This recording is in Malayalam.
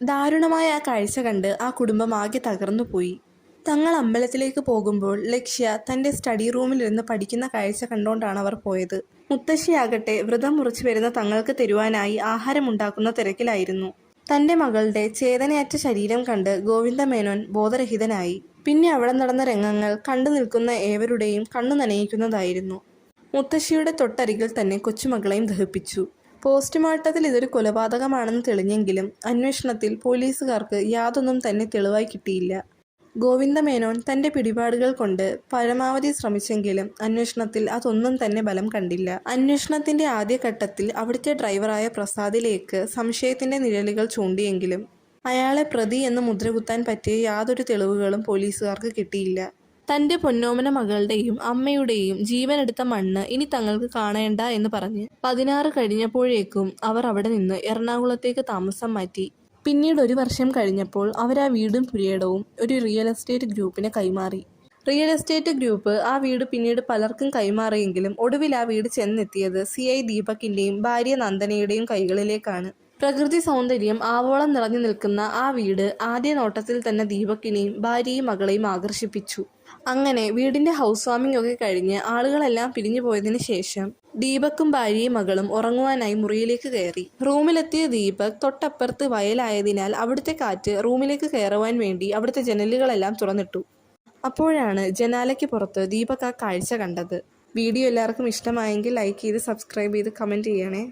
ദാരുണമായ ആ കാഴ്ച കണ്ട് ആ കുടുംബം ആകെ തകർന്നുപോയി. തങ്ങൾ അമ്പലത്തിലേക്ക് പോകുമ്പോൾ ലക്ഷ്യ തൻ്റെ സ്റ്റഡി റൂമിലിരുന്ന് പഠിക്കുന്ന കാഴ്ച കണ്ടുകൊണ്ടാണ് അവർ പോയത്. മുത്തശ്ശിയാകട്ടെ വ്രതം മുറിച്ചു വരുന്ന തങ്ങൾക്ക് തരുവാനായി ആഹാരമുണ്ടാക്കുന്ന തിരക്കിലായിരുന്നു. തൻ്റെ മകളുടെ ചേതനയറ്റ ശരീരം കണ്ട് ഗോവിന്ദമേനോൻ ബോധരഹിതനായി. പിന്നെ അവിടെ നടന്ന രംഗങ്ങൾ കണ്ടു നിൽക്കുന്ന ഏവരുടെയും കണ്ണു നനയിക്കുന്നതായിരുന്നു. മുത്തശ്ശിയുടെ തൊട്ടരികിൽ തന്നെ കൊച്ചുമകളെയും ദഹിപ്പിച്ചു. പോസ്റ്റ്മോർട്ടത്തിൽ ഇതൊരു കൊലപാതകമാണെന്ന് തെളിഞ്ഞെങ്കിലും അന്വേഷണത്തിൽ പോലീസുകാർക്ക് യാതൊന്നും തന്നെ തെളിവായി കിട്ടിയില്ല. ഗോവിന്ദമേനോൻ തൻ്റെ പിടിപാടുകൾ കൊണ്ട് പരമാവധി ശ്രമിച്ചെങ്കിലും അന്വേഷണത്തിൽ അതൊന്നും തന്നെ ബലം കണ്ടില്ല. അന്വേഷണത്തിൻ്റെ ആദ്യഘട്ടത്തിൽ അവിടുത്തെ ഡ്രൈവറായ പ്രസാദിലേക്ക് സംശയത്തിൻ്റെ നിഴലുകൾ ചൂണ്ടിയെങ്കിലും അയാളെ പ്രതി എന്ന് മുദ്രകുത്താൻ പറ്റിയ യാതൊരു തെളിവുകളും പോലീസുകാർക്ക് കിട്ടിയില്ല. തൻ്റെ പൊന്നോമന മകളുടെയും അമ്മയുടെയും ജീവനെടുത്ത മണ്ണ് ഇനി തങ്ങൾക്ക് കാണേണ്ട എന്ന് പറഞ്ഞ് 16 കഴിഞ്ഞപ്പോഴേക്കും അവർ അവിടെ നിന്ന് എറണാകുളത്തേക്ക് താമസം മാറ്റി. പിന്നീട് 1 വർഷം കഴിഞ്ഞപ്പോൾ അവർ ആ വീടും പുരയിടവും ഒരു റിയൽ എസ്റ്റേറ്റ് ഗ്രൂപ്പിന് കൈമാറി. റിയൽ എസ്റ്റേറ്റ് ഗ്രൂപ്പ് ആ വീട് പിന്നീട് പലർക്കും കൈമാറിയെങ്കിലും ഒടുവിൽ ആ വീട് ചെന്നെത്തിയത് CI ദീപകിൻ്റെയും ഭാര്യ നന്ദനയുടെയും കൈകളിലേക്കാണ്. പ്രകൃതി സൗന്ദര്യം ആവോളം നിറഞ്ഞു നിൽക്കുന്ന ആ വീട് ആദ്യ നോട്ടത്തിൽ തന്നെ ദീപകിനെയും ഭാര്യയും മകളെയും ആകർഷിപ്പിച്ചു. അങ്ങനെ വീടിൻ്റെ ഹൗസ് വാമിംഗ് ഒക്കെ കഴിഞ്ഞ് ആളുകളെല്ലാം പിരിഞ്ഞു പോയതിനു ശേഷം ദീപക്കും ഭാര്യയും മകളും ഉറങ്ങുവാനായി മുറിയിലേക്ക് കയറി. റൂമിലെത്തിയ ദീപക് തൊട്ടപ്പുറത്ത് വയലായതിനാൽ അവിടുത്തെ കാറ്റ് റൂമിലേക്ക് കയറുവാൻ വേണ്ടി അവിടുത്തെ ജനലുകളെല്ലാം തുറന്നിട്ടു. അപ്പോഴാണ് ജനാലയ്ക്ക് പുറത്ത് ദീപക് ആ കാഴ്ച കണ്ടത്. വീഡിയോ എല്ലാവർക്കും ഇഷ്ടമായെങ്കിൽ ലൈക്ക് ചെയ്ത് സബ്സ്ക്രൈബ് ചെയ്ത് കമൻറ്റ് ചെയ്യണേ.